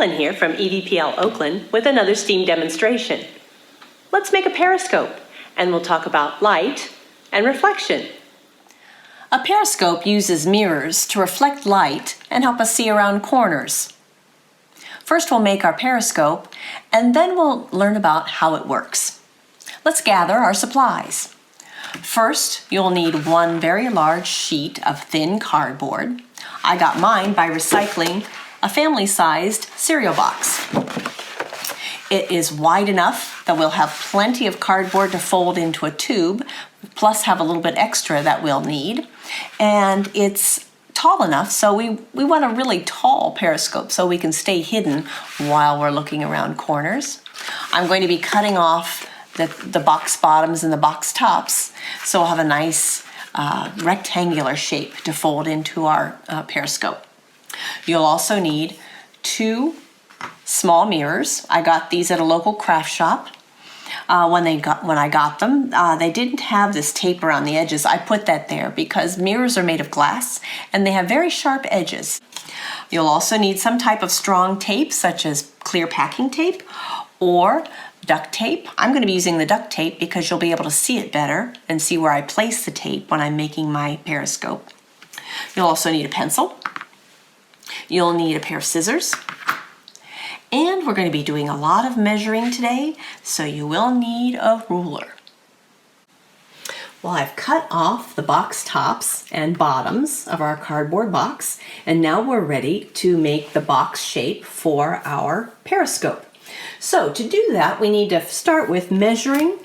Helen here from EVPL Oakland with another STEAM demonstration. Let's make a periscope, and we'll talk about light and reflection. A periscope uses mirrors to reflect light and help us see around corners. First we'll make our periscope, and then we'll learn about how it works. Let's gather our supplies. First, you'll need one very large sheet of thin cardboard. I got mine by recycling a family-sized cereal box. It is wide enough that we'll have plenty of cardboard to fold into a tube, plus have a little bit extra that we'll need. And it's tall enough, so we want a really tall periscope so we can stay hidden while we're looking around corners. I'm going to be cutting off the box bottoms and the box tops, so we'll have a nice rectangular shape to fold into our periscope. You'll also need 2 small mirrors. I got these at a local craft shop. When I got them, they didn't have this tape around the edges. I put that there because mirrors are made of glass and they have very sharp edges. You'll also need some type of strong tape, such as clear packing tape or duct tape. I'm going to be using the duct tape because you'll be able to see it better and see where I place the tape when I'm making my periscope. You'll also need a pencil. You'll need a pair of scissors. And we're going to be doing a lot of measuring today, so you will need a ruler. Well, I've cut off the box tops and bottoms of our cardboard box, and now we're ready to make the box shape for our periscope. So to do that, we need to start with measuring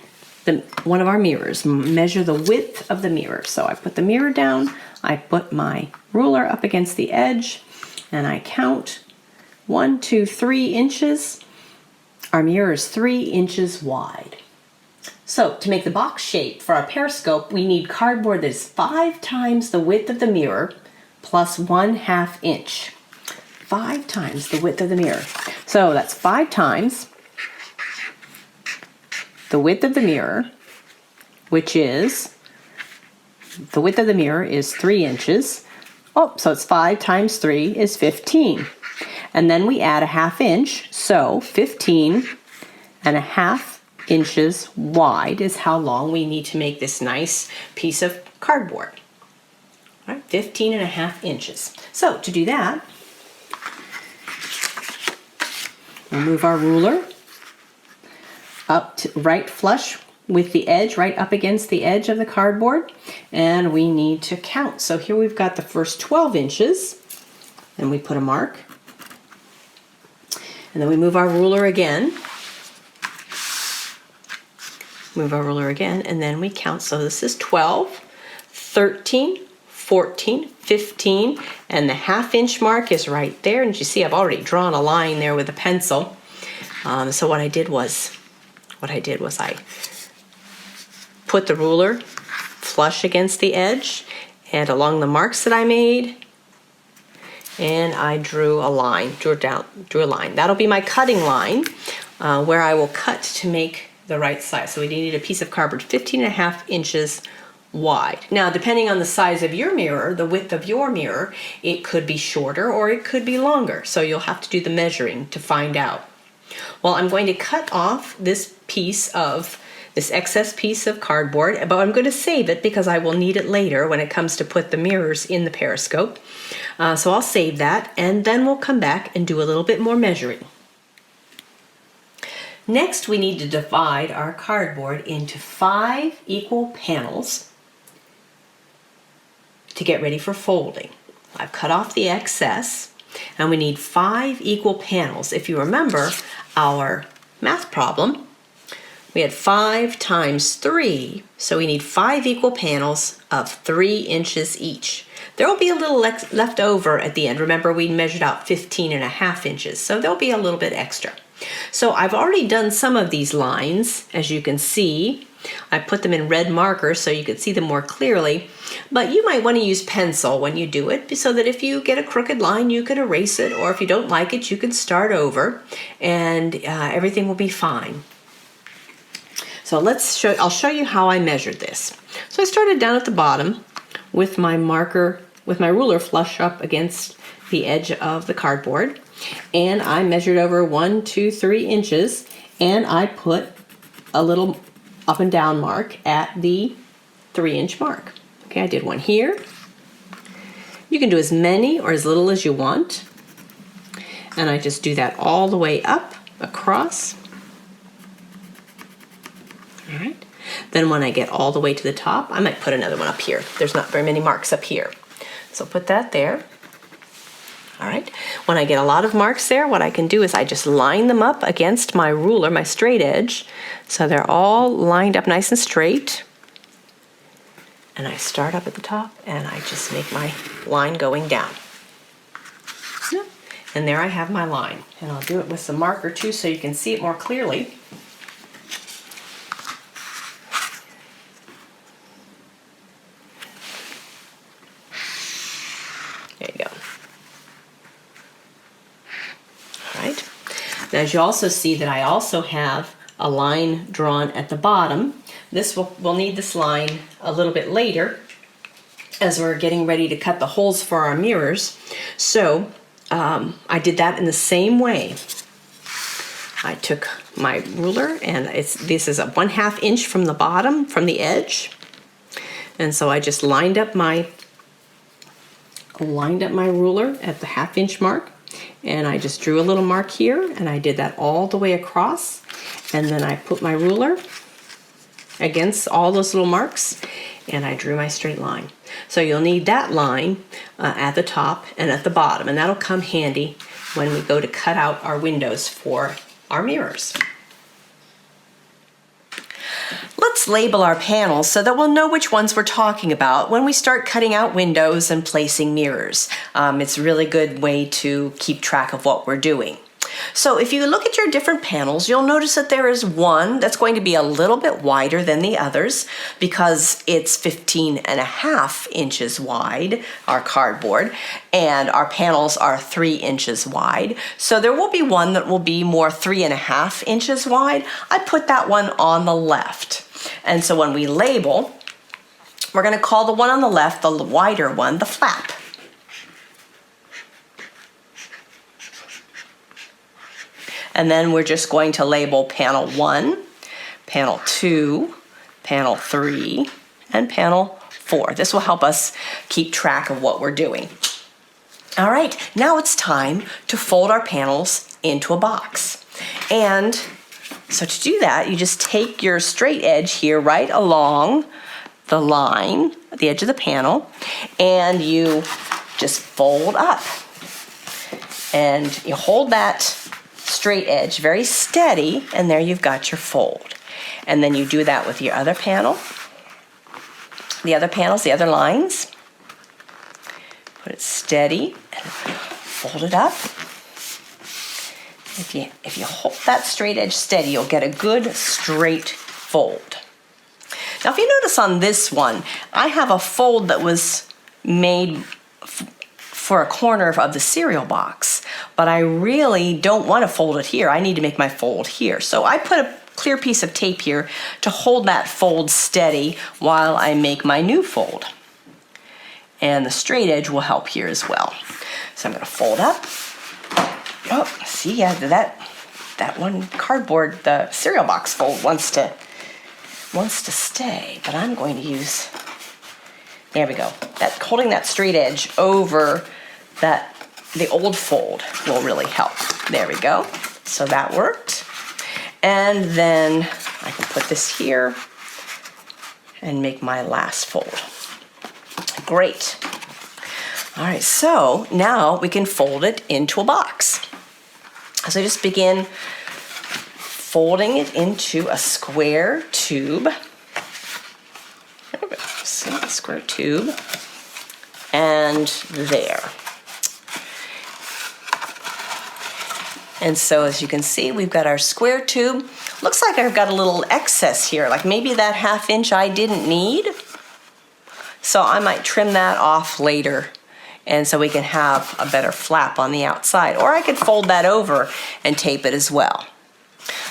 one of our mirrors. Measure the width of the mirror. So I put the mirror down, I put my ruler up against the edge, and I count 1, 2, 3 inches. Our mirror is 3 inches wide. So to make the box shape for our periscope, we need cardboard that is 5 times the width of the mirror plus 1/2 inch. 5 times the width of the mirror. So that's 5 times the width of the mirror, which is, the width of the mirror is 3 inches. Oh, so it's 5 times 3 is 15. And then we add 1/2 inch, so 15.5 inches wide is how long we need to make this nice piece of cardboard. All right, 15.5 inches. So to do that, we'll move our ruler up to right flush with the edge, right up against the edge of the cardboard, and we need to count. So here we've got the first 12 inches, and we put a mark. And then we move our ruler again. Move our ruler again, and then we count. So this is 12, 13, 14, 15, and the 1/2 inch mark is right there. And you see I've already drawn a line there with a pencil. So what I did was I put the ruler flush against the edge and along the marks that I made, and I drew a line, drew a line. That'll be my cutting line where I will cut to make the right size. So we need a piece of cardboard 15.5 inches wide. Now, depending on the size of your mirror, the width of your mirror, it could be shorter or it could be longer. So you'll have to do the measuring to find out. Well, I'm going to cut off this excess piece of cardboard, but I'm going to save it because I will need it later when it comes to put the mirrors in the periscope. So I'll save that, and then we'll come back and do a little bit more measuring. Next, we need to divide our cardboard into 5 equal panels to get ready for folding. I've cut off the excess, and we need 5 equal panels. If you remember our math problem, we had 5 times 3, so we need 5 equal panels of 3 inches each. There will be a little left over at the end. Remember, we measured out 15.5 inches, so there'll be a little bit extra. So I've already done some of these lines, as you can see. I put them in red marker so you can see them more clearly, but you might want to use pencil when you do it so that if you get a crooked line, you can erase it, or if you don't like it, you can start over, and everything will be fine. So I'll show you how I measured this. So I started down at the bottom with my ruler flush up against the edge of the cardboard. and I measured over 1, 2, 3 inches, and I put a little up and down mark at the 3-inch mark. Okay, I did one here. You can do as many or as little as you want. And I just do that all the way up, across. All right. Then when I get all the way to the top, I might put another one up here. There's not very many marks up here. So put that there. All right. When I get a lot of marks there, what I can do is I just line them up against my ruler, my straight edge, so they're all lined up nice and straight. And I start up at the top and I just make my line going down. And there I have my line. And I'll do it with some marker too so you can see it more clearly. There you go. All right. Now, as you also see that I also have a line drawn at the bottom. We'll need this line a little bit later as we're getting ready to cut the holes for our mirrors. So I did that in the same way. I took my ruler, and this is a 1/2 inch from the bottom, from the edge. And so I just lined up my ruler at the 1/2 inch mark, and I just drew a little mark here, and I did that all the way across. And then I put my ruler against all those little marks, and I drew my straight line. So you'll need that line at the top and at the bottom, and that'll come handy when we go to cut out our windows for our mirrors. Let's label our panels so that we'll know which ones we're talking about when we start cutting out windows and placing mirrors. It's a really good way to keep track of what we're doing. So if you look at your different panels, you'll notice that there is one that's going to be a little bit wider than the others because it's 15.5 inches wide, our cardboard, and our panels are 3 inches wide. So there will be one that will be more 3.5 inches wide. I put that one on the left. And so when we label, we're going to call the one on the left, the wider one, the flap. And then we're just going to label panel 1, panel 2, panel 3, and panel 4. This will help us keep track of what we're doing. All right, now it's time to fold our panels into a box. And so to do that, you just take your straight edge here right along the line, the edge of the panel, and you just fold up. And you hold that straight edge very steady, and there you've got your fold. And then you do that with your other panel, the other panels, the other lines. Put it steady and fold it up. If you hold that straight edge steady, you'll get a good straight fold. Now, if you notice on this one, I have a fold that was made for a corner of the cereal box, but I really don't want to fold it here. I need to make my fold here. So I put a clear piece of tape here to hold that fold steady while I make my new fold. And the straight edge will help here as well. So I'm going to fold up. Oh, see, yeah, that one cardboard, the cereal box fold wants to stay, but I'm going to use, there we go. Holding that straight edge over the old fold will really help. There we go. So that worked. And then I can put this here and make my last fold. Great. All right, so now we can fold it into a box. So just begin folding it into a square tube. See, a square tube. And there. And so as you can see, we've got our square tube. Looks like I've got a little excess here, like maybe that 1/2 inch I didn't need. So I might trim that off later, and so we can have a better flap on the outside. Or I could fold that over and tape it as well.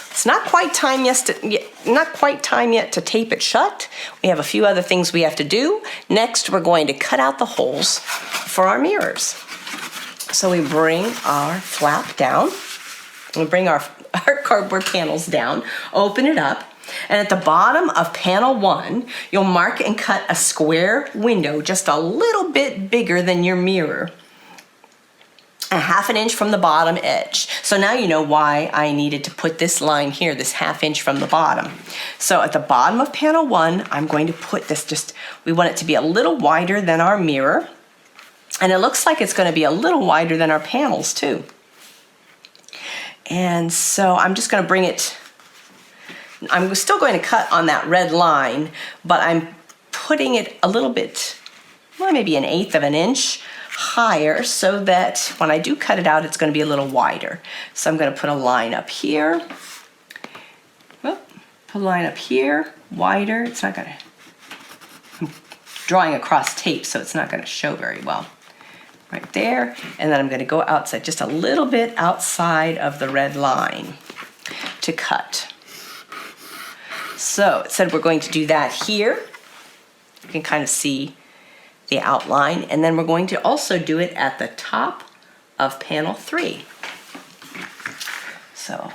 It's not quite time yet to tape it shut. We have a few other things we have to do. Next, we're going to cut out the holes for our mirrors. So we bring our flap down. We bring our cardboard panels down, open it up, and at the bottom of panel 1, you'll mark and cut a square window just a little bit bigger than your mirror, a ½ inch from the bottom edge. So now you know why I needed to put this line here, this ½ inch from the bottom. So at the bottom of panel 1, I'm going to put this we want it to be a little wider than our mirror, and it looks like it's going to be a little wider than our panels too. And so I'm just going to bring it, I'm still going to cut on that red line, but I'm putting it a little bit, well, maybe 1/8 of an inch higher so that when I do cut it out, it's going to be a little wider. So I'm going to put a line up here. Put a line up here, wider. It's not going to, I'm drawing across tape, so it's not going to show very well. Right there, and then I'm going to go outside, just a little bit outside of the red line to cut. So it said we're going to do that here. You can kind of see the outline, and then we're going to also do it at the top of panel 3. So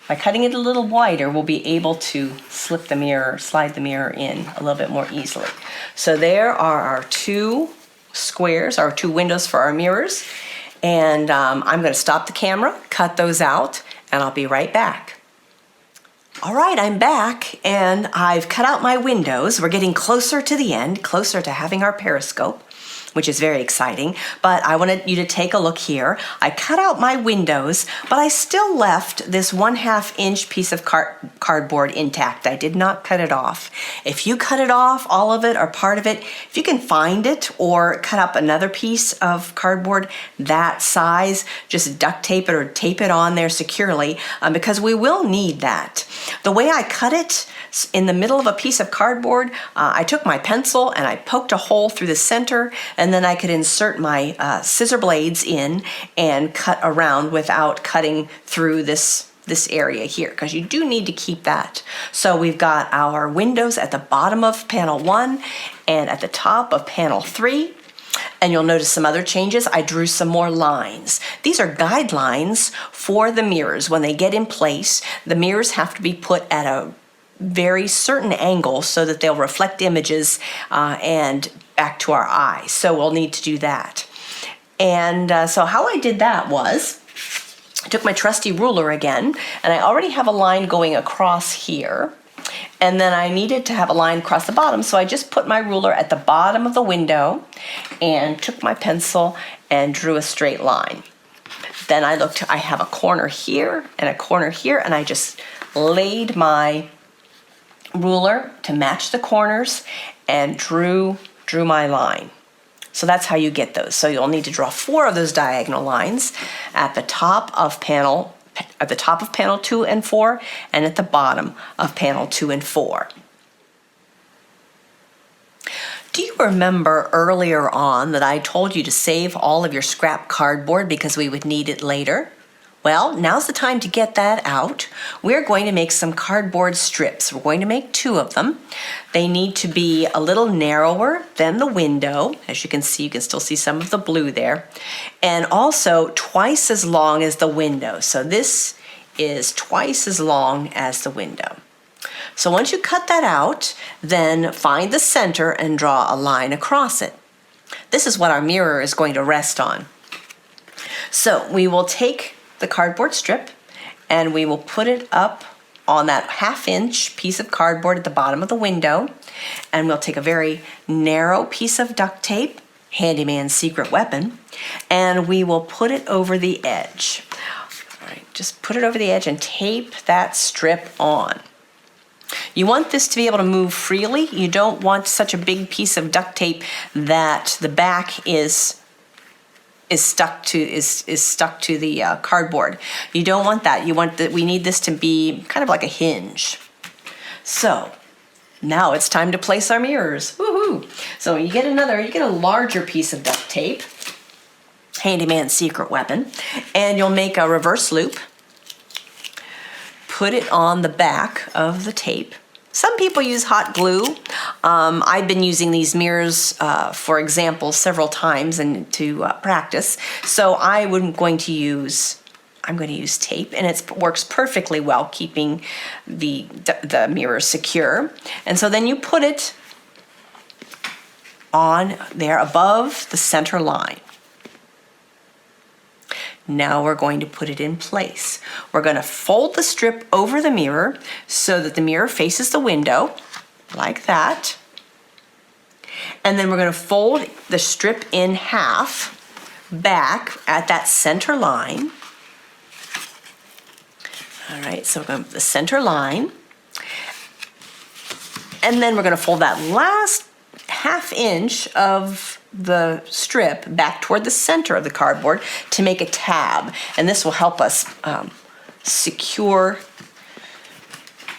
by cutting it a little wider, we'll be able to slide the mirror in a little bit more easily. So there are our 2 squares, our 2 windows for our mirrors. And I'm going to stop the camera, cut those out, and I'll be right back. All right, I'm back, and I've cut out my windows. We're getting closer to the end, closer to having our periscope, which is very exciting, but I wanted you to take a look here. I cut out my windows, but I still left this 1/2 inch piece of cardboard intact. I did not cut it off. If you cut it off, all of it or part of it, if you can find it or cut up another piece of cardboard that size, just duct tape it or tape it on there securely, because we will need that. The way I cut it, in the middle of a piece of cardboard, I took my pencil and I poked a hole through the center, and then I could insert my scissor blades in and cut around without cutting through this area here, because you do need to keep that. So we've got our windows at the bottom of panel 1 and at the top of panel 3. And you'll notice some other changes. I drew some more lines. These are guidelines for the mirrors. When they get in place, the mirrors have to be put at a very certain angle so that they'll reflect images and back to our eyes. So we'll need to do that. And so how I did that was, I took my trusty ruler again, and I already have a line going across here. And then I needed to have a line across the bottom, so I just put my ruler at the bottom of the window and took my pencil and drew a straight line. Then I have a corner here and a corner here, and I just laid my ruler to match the corners and drew my line. So that's how you get those. So you'll need to draw 4 of those diagonal lines at the top of panel 2 and 4 and at the bottom of panel 2 and 4. Do you remember earlier on that I told you to save all of your scrap cardboard because we would need it later? Well, now's the time to get that out. We're going to make some cardboard strips. We're going to make 2 of them. They need to be a little narrower than the window. As you can see, you can still see some of the blue there. And also twice as long as the window. So this is twice as long as the window. So once you cut that out, then find the center and draw a line across it. This is what our mirror is going to rest on. So we will take the cardboard strip and we will put it up on that 1/2 inch piece of cardboard at the bottom of the window, and we'll take a very narrow piece of duct tape, handyman's secret weapon, and we will put it over the edge. All right, just put it over the edge and tape that strip on. You want this to be able to move freely. You don't want such a big piece of duct tape that the back is stuck to the cardboard. You don't want that. We need this to be kind of like a hinge. So now it's time to place our mirrors. Woohoo! So you get a larger piece of duct tape, handyman's secret weapon, and you'll make a reverse loop. put it on the back of the tape. Some people use hot glue. I've been using these mirrors, for example, several times and to practice. So I'm going to use tape, and it works perfectly well keeping the mirror secure. And so then you put it on there above the center line. Now we're going to put it in place. We're going to fold the strip over the mirror so that the mirror faces the window, like that. And then we're going to fold the strip in half back at that center line. All right, so we're going to the center line. And then we're going to fold that last ½ inch of the strip back toward the center of the cardboard to make a tab, and this will help us secure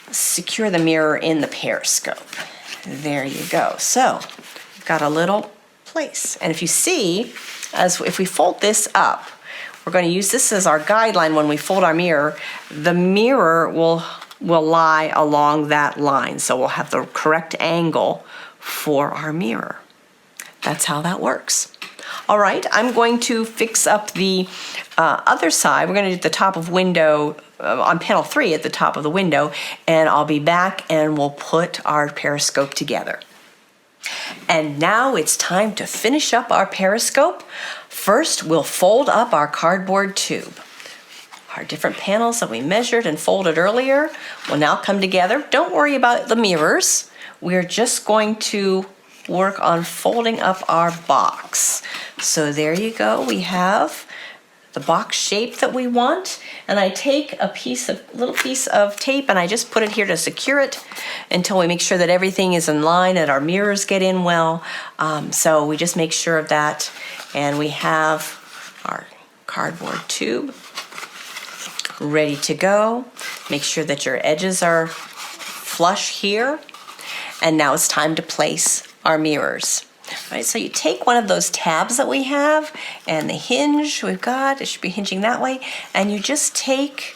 the mirror in the periscope. There you go. So we've got a little place, and if you see, if we fold this up, we're going to use this as our guideline when we fold our mirror. The mirror will lie along that line, so we'll have the correct angle for our mirror. That's how that works. All right, I'm going to fix up the other side. We're going to do the top of window on panel 3 at the top of the window, and I'll be back and we'll put our periscope together. And now it's time to finish up our periscope. First, we'll fold up our cardboard tube. Our different panels that we measured and folded earlier will now come together. Don't worry about the mirrors. We're just going to work on folding up our box. So there you go. We have the box shape that we want, and I take a little piece of tape and I just put it here to secure it until we make sure that everything is in line and our mirrors get in well. So we just make sure of that, and we have our cardboard tube ready to go. Make sure that your edges are flush here, and now it's time to place our mirrors. All right, so you take one of those tabs that we have and the hinge we've got, it should be hinging that way, and you just take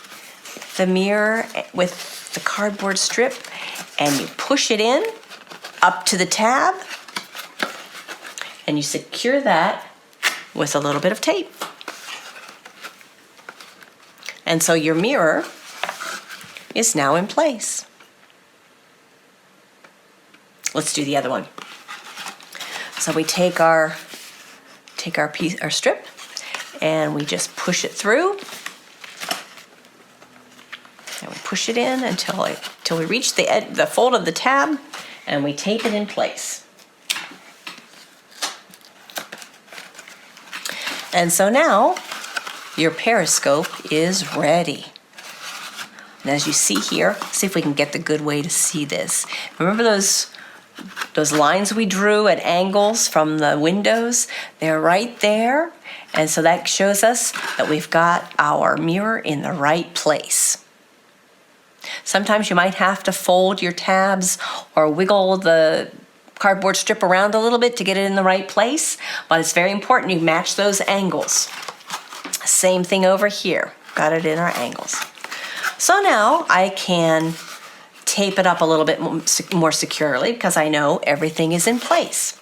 the mirror with the cardboard strip and you push it in up to the tab, and you secure that with a little bit of tape. And so your mirror is now in place. Let's do the other one. So we take our strip and we just push it through, and we push it in until we reach the fold of the tab, and we tape it in place. And so now your periscope is ready. And as you see here, see if we can get the good way to see this. Remember those lines we drew at angles from the windows? They're right there. And so that shows us that we've got our mirror in the right place. Sometimes you might have to fold your tabs or wiggle the cardboard strip around a little bit to get it in the right place, but it's very important you match those angles. Same thing over here. Got it in our angles. So now I can tape it up a little bit more securely because I know everything is in place.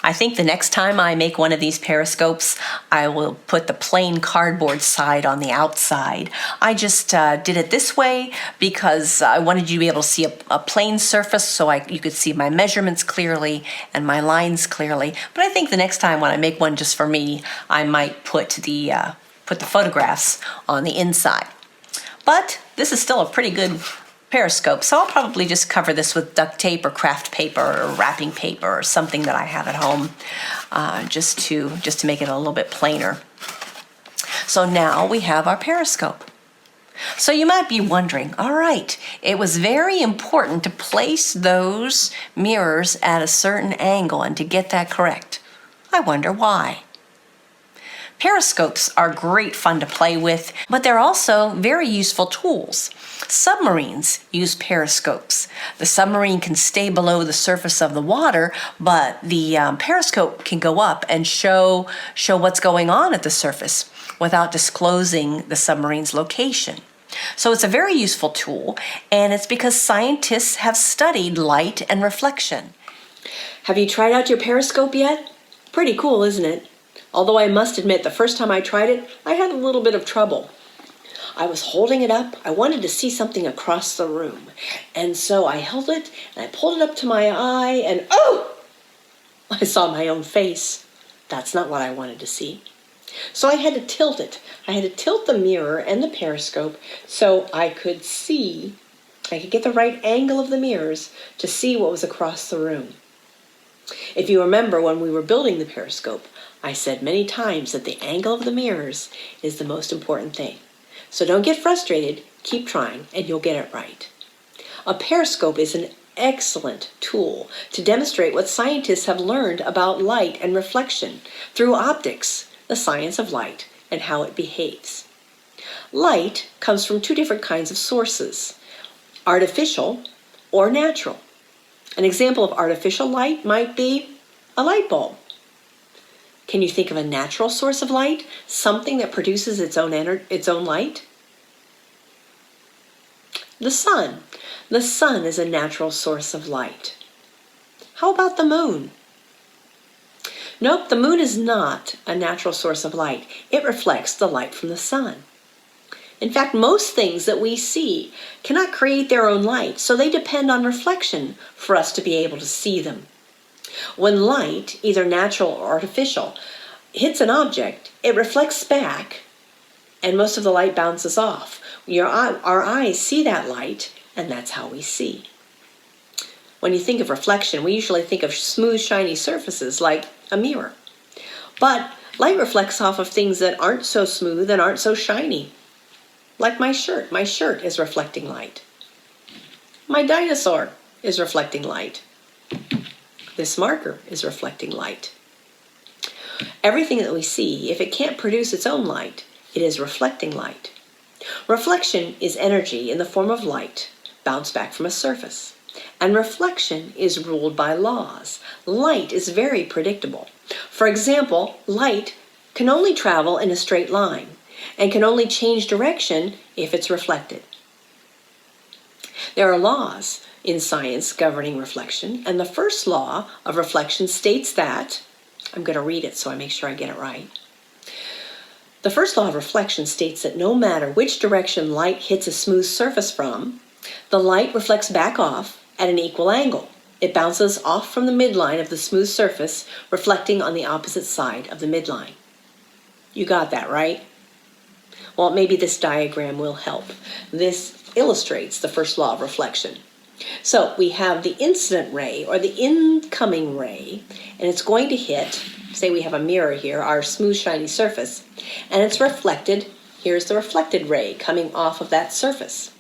I think the next time I make one of these periscopes, I will put the plain cardboard side on the outside. I just did it this way because I wanted you to be able to see a plain surface so you could see my measurements clearly and my lines clearly. But I think the next time when I make one just for me, I might put the photographs on the inside. But this is still a pretty good periscope, so I'll probably just cover this with duct tape or craft paper or wrapping paper or something that I have at home, just to make it a little bit plainer. So now we have our periscope. So you might be wondering, all right, it was very important to place those mirrors at a certain angle and to get that correct. I wonder why. Periscopes are great fun to play with, but they're also very useful tools. Submarines use periscopes. The submarine can stay below the surface of the water, but the periscope can go up and show what's going on at the surface without disclosing the submarine's location. So it's a very useful tool, and it's because scientists have studied light and reflection. Have you tried out your periscope yet? Pretty cool, isn't it? Although I must admit, the first time I tried it, I had a little bit of trouble. I was holding it up. I wanted to see something across the room. And so I held it, and I pulled it up to my eye, and oh! I saw my own face. That's not what I wanted to see. So I had to tilt it. I had to tilt the mirror and the periscope so I could get the right angle of the mirrors to see what was across the room. If you remember, when we were building the periscope, I said many times that the angle of the mirrors is the most important thing. So don't get frustrated, keep trying, and you'll get it right. A periscope is an excellent tool to demonstrate what scientists have learned about light and reflection through optics, the science of light, and how it behaves. Light comes from two different kinds of sources, artificial or natural. An example of artificial light might be a light bulb. Can you think of a natural source of light? Something that produces its own light? The sun. The sun is a natural source of light. How about the moon? Nope, the moon is not a natural source of light. It reflects the light from the sun. In fact, most things that we see cannot create their own light, so they depend on reflection for us to be able to see them. When light, either natural or artificial, hits an object, it reflects back, and most of the light bounces off. Our eyes see that light, and that's how we see. When you think of reflection, we usually think of smooth, shiny surfaces like a mirror. But light reflects off of things that aren't so smooth and aren't so shiny. Like my shirt. My shirt is reflecting light. My dinosaur is reflecting light. This marker is reflecting light. Everything that we see, if it can't produce its own light, it is reflecting light. Reflection is energy in the form of light, bounced back from a surface. And reflection is ruled by laws. Light is very predictable. For example, light can only travel in a straight line and can only change direction if it's reflected. There are laws in science governing reflection, and the first law of reflection states that, I'm going to read it so I make sure I get it right. The first law of reflection states that no matter which direction light hits a smooth surface from, the light reflects back off at an equal angle. It bounces off from the midline of the smooth surface, reflecting on the opposite side of the midline. You got that, right? Well, maybe this diagram will help. This illustrates the first law of reflection. So we have the incident ray, or the incoming ray, and it's going to hit, say we have a mirror here, our smooth, shiny surface, and it's reflected. Here's the reflected ray coming off of that surface.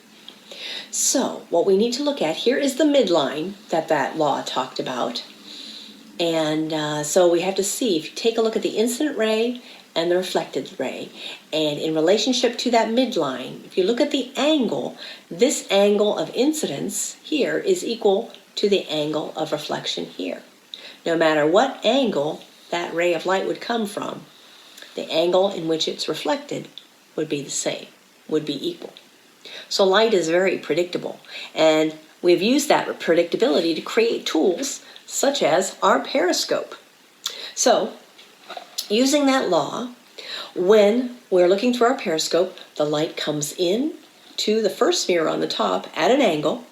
So what we need to look at here is the midline that law talked about. And so we have to see, if you take a look at the incident ray and the reflected ray, and in relationship to that midline, if you look at the angle, this angle of incidence here is equal to the angle of reflection here. No matter what angle that ray of light would come from, the angle in which it's reflected would be the same, would be equal. So light is very predictable, and we've used that predictability to create tools such as our periscope. So, using that law, when we're looking through our periscope, the light comes in to the first mirror on the top at an angle,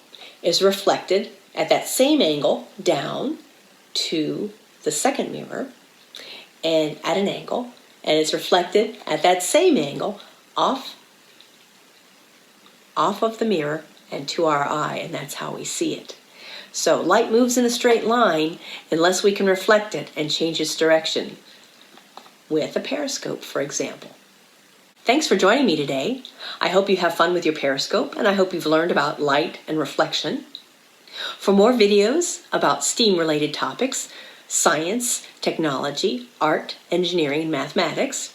is reflected at that same angle down to the second mirror and at an angle, and it's reflected at that same angle off of the mirror and to our eye, and that's how we see it. So light moves in a straight line unless we can reflect it and change its direction with a periscope, for example. Thanks for joining me today. I hope you have fun with your periscope, and I hope you've learned about light and reflection. For more videos about STEAM-related topics, science, technology, art, engineering, and mathematics,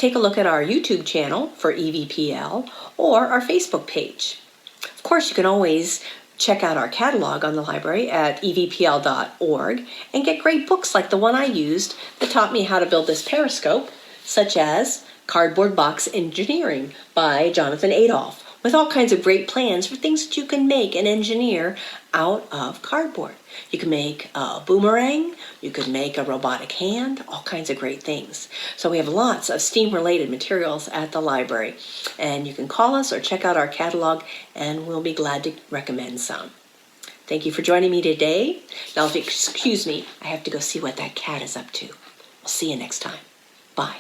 take a look at our YouTube channel for EVPL or our Facebook page. Of course, you can always check out our catalog on the library at evpl.org and get great books like the one I used that taught me how to build this periscope, such as Cardboard Box Engineering by Jonathan Adolph, with all kinds of great plans for things that you can make and engineer out of cardboard. You can make a boomerang, you could make a robotic hand, all kinds of great things. So we have lots of STEAM-related materials at the library, and you can call us or check out our catalog, and we'll be glad to recommend some. Thank you for joining me today. Now, if you excuse me, I have to go see what that cat is up to. I'll see you next time. Bye.